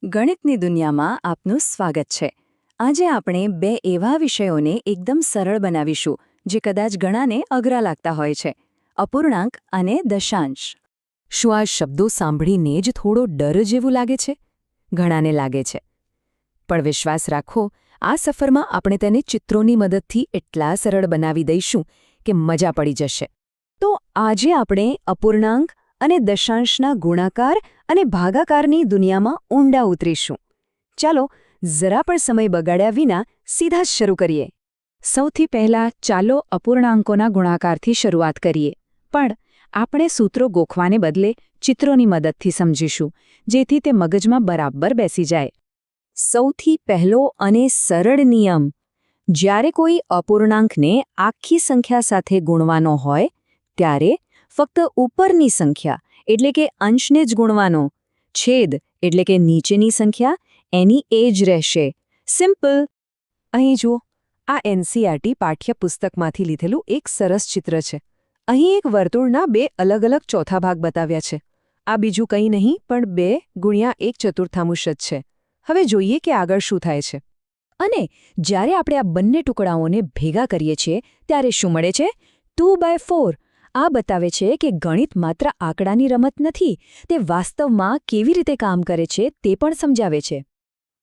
ગણિતની દુનિયામાં આપનું સ્વાગત છે. આજે આપણે બે એવા વિષયોને એકદમ સરળ બનાવીશું જે કદાચ ઘણાને અઘરા લાગતા હોય છે: અપૂર્ણાંક અને દશાંશ. શું આ શબ્દો સાંભળીને જ થોડો ડર જેવું લાગે છે? ઘણાને લાગે છે. પણ વિશ્વાસ રાખો, આ સફરમાં આપણે તેને ચિત્રોની મદદથી એટલા સરળ બનાવી દઈશું કે મજા પડી જશે. તો આજે આપણે અપૂર્ણાંક અને દશાંશના ગુણાકાર અને ભાગાકારની દુનિયામાં ઊંડા ઉતરીશું. ચાલો જરા પણ સમય બગાડ્યા વિના સીધા જ શરૂ કરીએ. સૌથી પહેલાં ચાલો અપૂર્ણાંકોના ગુણાકારથી શરૂઆત કરીએ. પણ આપણે સૂત્રો ગોખવાને બદલે ચિત્રોની મદદથી સમજીશું, જેથી તે મગજમાં બરાબર બેસી જાય. સૌથી પહેલો અને સરળ નિયમ: જ્યારે કોઈ અપૂર્ણાંકને આખી સંખ્યા સાથે ગુણવાનો હોય ત્યારે ફક્ત ઉપરની સંખ્યા એટલે કે અંશને જ ગુણવાનો. છેદ એટલે કે નીચેની સંખ્યા એની એ જ રહેશે. સિમ્પલ. અહીં જુઓ, આ એનસીઈઆરટી પાઠ્યપુસ્તકમાંથી લીધેલું એક સરસ ચિત્ર છે. અહીં એક વર્તુળના બે અલગ અલગ ચોથા ભાગ બતાવ્યા છે. આ બીજું કંઈ નહીં પણ 2 ગુણ્યા 1 ચતુર્થાંશ જ છે. હવે જોઈએ કે આગળ શું થાય છે. અને જ્યારે આપણે આ બંને ટુકડાઓને ભેગા કરીએ છીએ ત્યારે શું મળે છે? 2/4. આ બતાવે છે કે ગણિત માત્ર આંકડાની રમત નથી, તે વાસ્તવમાં કેવી રીતે કામ કરે છે તે પણ સમજાવે છે.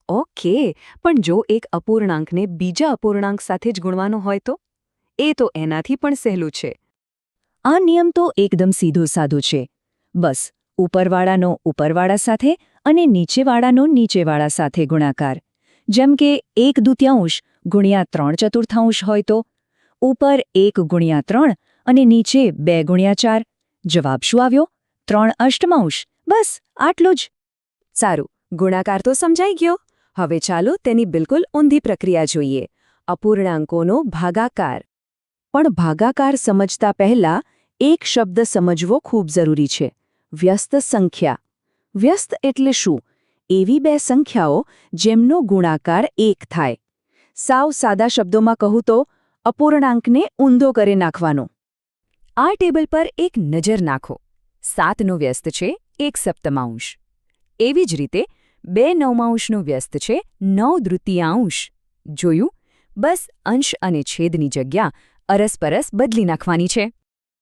ઓકે, પણ જો એક અપૂર્ણાંકને બીજા અપૂર્ણાંક સાથે જ ગુણવાનો હોય તો? એ તો એનાથી પણ સહેલું છે. આ નિયમ તો એકદમ સીધો સાધો છે. બસ ઉપરવાળાનો ઉપરવાળા સાથે અને નીચેવાળાનો નીચેવાળા સાથે ગુણાકાર. જેમ કે 1/2 ગુણ્યા 3/4 હોય તો ઉપર 1 ગુણ્યા 3 અને નીચે 2 ગુણ્યા 4. જવાબ શું આવ્યો? 3/8. બસ આટલું જ. સારું, ગુણાકાર તો સમજાઈ ગયો. હવે ચાલો તેની બિલકુલ ઊંધી પ્રક્રિયા જોઈએ: અપૂર્ણાંકોનો ભાગાકાર. પણ ભાગાકાર સમજતા પહેલા એક શબ્દ સમજવો ખૂબ જરૂરી છે: વ્યસ્ત સંખ્યા. વ્યસ્ત એટલે શું? એવી બે સંખ્યાઓ જેમનો ગુણાકાર 1 થાય. સાવ સાદા શબ્દોમાં કહું તો અપૂર્ણાંકને ઊંધો કરી નાખવાનો. આ ટેબલ પર એક નજર નાખો. 7નો વ્યસ્ત છે 1/7. એવી જ રીતે 2/9નું વ્યસ્ત છે 9/3. જોયું? બસ અંશ અને છેદની જગ્યા અરસપરસ બદલી નાખવાની છે.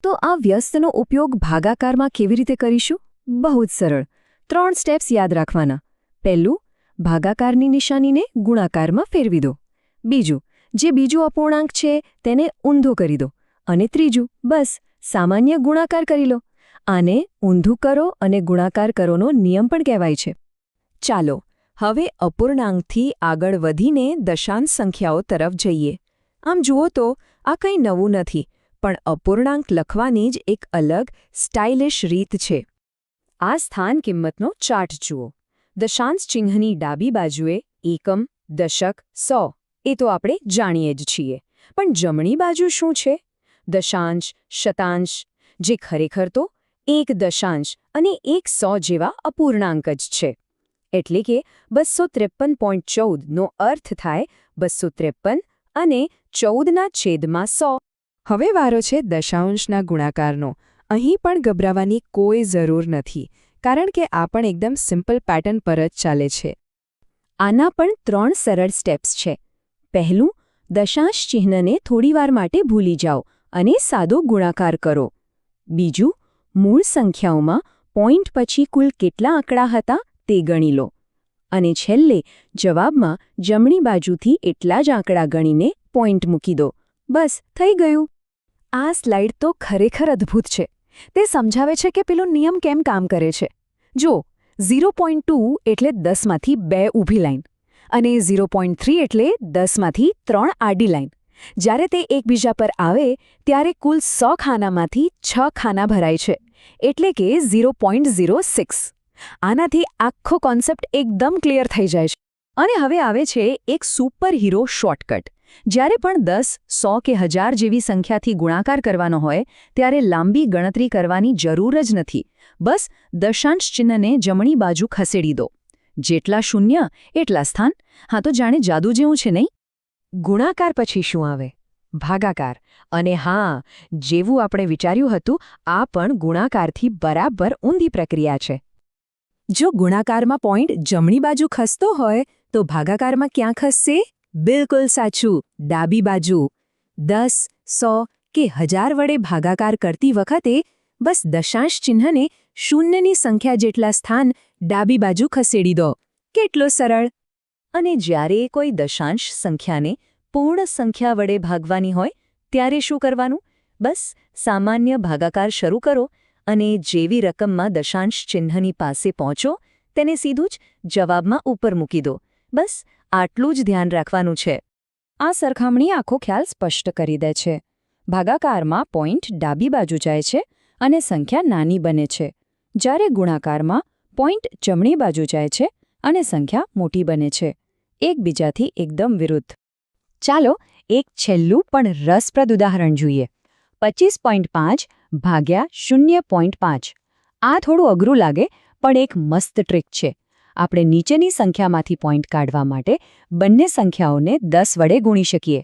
તો આ વ્યસ્તનો ઉપયોગ ભાગાકારમાં કેવી રીતે કરીશું? બહુ જ સરળ. 3 સ્ટેપ્સ યાદ રાખવાના. પહેલું, ભાગાકારની નિશાનીને ગુણાકારમાં ફેરવી દો. બીજું, જે બીજું અપૂર્ણાંક છે તેને ઊંધો કરી દો. અને ત્રીજું, બસ સામાન્ય ગુણાકાર કરી લો. આને ઊંધું કરો અને ગુણાકાર કરોનો નિયમ પણ કહેવાય છે. ચાલો હવે અપૂર્ણાંકથી આગળ વધીને દશાંશ સંખ્યાઓ તરફ જઈએ. આમ જુઓ તો આ કંઈ નવું નથી, પણ અપૂર્ણાંક લખવાની જ એક અલગ સ્ટાઇલિશ રીત છે. આ સ્થાન કિંમતનો ચાર્ટ જુઓ. દશાંશ ચિહ્નની ડાબી બાજુએ એકમ, દશક, 100 એ તો આપણે જાણીએ જ છીએ. પણ જમણી બાજુ શું છે? દશાંશ, શતાંશ, જે ખરેખર તો 1 દશાંશ અને 1 100 જેવા અપૂર્ણાંક જ છે. એટલે કે 253.14 નો અર્થ થાય 253 અને 14ના છેદમાં 100. હવે વારો છે દશાંશના ગુણાકારનો. અહીં પણ ગભરાવાની કોઈ જરૂર નથી, કારણ કે આ પણ એકદમ સિમ્પલ પેટર્ન પર જ ચાલે છે. આના પણ 3 સરળ સ્ટેપ્સ છે. પહેલું, દશાંશ ચિહ્નને થોડીવાર માટે ભૂલી જાઓ અને સાદો ગુણાકાર કરો. બીજું, મૂળ સંખ્યાઓમાં પોઈન્ટ પછી કુલ કેટલા આંકડા હતા તે ગણી લો. અને છેલ્લે જવાબમાં જમણી બાજુથી એટલા જ આંકડા ગણીને પોઈન્ટ મૂકી દો. બસ થઈ ગયું. આ સ્લાઇડ તો ખરેખર અદ્ભુત છે. તે સમજાવે છે કે પેલો નિયમ કેમ કામ કરે છે. જો 0.2 એટલે 10માંથી 2 ઊભી લાઈન અને 0.3 એટલે 10માંથી 3 આડી લાઈન. જ્યારે તે એકબીજા પર આવે ત્યારે કુલ 100 ખાનામાંથી 6 ખાના ભરાય છે, એટલે કે 0.06. આનાથી આખો કોન્સેપ્ટ એકદમ ક્લિયર થઈ જાય છે. અને હવે આવે છે એક સુપર હીરો શોર્ટકટ. જ્યારે પણ 10, 100 કે 1000 જેવી સંખ્યાથી ગુણાકાર કરવાનો હોય ત્યારે લાંબી ગણતરી કરવાની જરૂર જ નથી. બસ દશાંશ ચિહ્નને જમણી બાજુ ખસેડી દો. જેટલા શૂન્ય એટલા સ્થાન. હા, તો જાણે જાદુ જેવું છે નહીં? ગુણાકાર પછી શું આવે? ભાગાકાર. અને હા, જેવું આપણે વિચાર્યું હતું, આ પણ ગુણાકારથી બરાબર ઊંધી પ્રક્રિયા છે. જો ગુણાકારમાં પોઈન્ટ જમણી બાજુ ખસતો હોય તો ભાગાકારમાં ક્યાં ખસશે? બિલકુલ સાચું, ડાબી બાજુ. 10, 100 કે 1000 વડે ભાગાકાર કરતી વખતે બસ દશાંશ ચિહ્નને શૂન્યની સંખ્યા જેટલા સ્થાન ડાબી બાજુ ખસેડી દો. કેટલો સરળ! અને જ્યારે કોઈ દશાંશ સંખ્યાને પૂર્ણ સંખ્યા વડે ભાગવાની હોય ત્યારે શું કરવાનું? બસ સામાન્ય ભાગાકાર શરૂ કરો અને જેવી રકમમાં દશાંશ ચિહ્નની પાસે પહોંચો તેને સીધું જ જવાબમાં ઉપર મૂકી દો. બસ આટલું જ ધ્યાન રાખવાનું છે. આ સરખામણી આખો ખ્યાલ સ્પષ્ટ કરી દે છે. ભાગાકારમાં પોઈન્ટ ડાબી બાજુ જાય છે અને સંખ્યા નાની બને છે, જ્યારે ગુણાકારમાં પોઈન્ટ જમણી બાજુ જાય છે અને સંખ્યા મોટી બને છે. એકબીજાથી એકદમ વિરુદ્ધ. ચાલો એક છેલ્લું પણ રસપ્રદ ઉદાહરણ જોઈએ. 25.5 ભાગ્યા 0.5. આ થોડું અઘરું લાગે પણ એક મસ્ત ટ્રીક છે. આપણે નીચેની સંખ્યામાંથી પોઈન્ટ કાઢવા માટે બંને સંખ્યાઓને 10 વડે ગુણી શકીએ.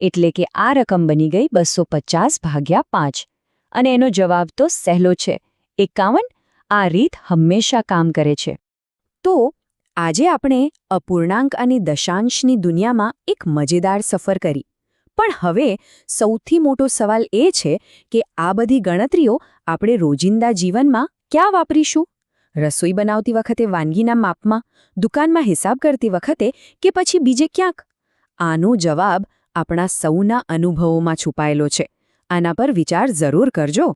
એટલે કે આ રકમ બની ગઈ 250 ભાગ્યા 5. અને એનો જવાબ તો સહેલો છે, 51. આ રીત હંમેશા કામ કરે છે. તો આજે આપણે અપૂર્ણાંક અને દશાંશની દુનિયામાં એક મજેદાર સફર કરી. પણ હવે સૌથી મોટો સવાલ એ છે કે આ બધી ગણતરીઓ આપણે રોજિંદા જીવનમાં ક્યાં વાપરીશું? રસોઈ બનાવતી વખતે વાનગીના માપમાં, દુકાનમાં હિસાબ કરતી વખતે કે પછી બીજે ક્યાંક? આનો જવાબ આપણા સૌના અનુભવોમાં છુપાયેલો છે. આના પર વિચાર જરૂર કરજો.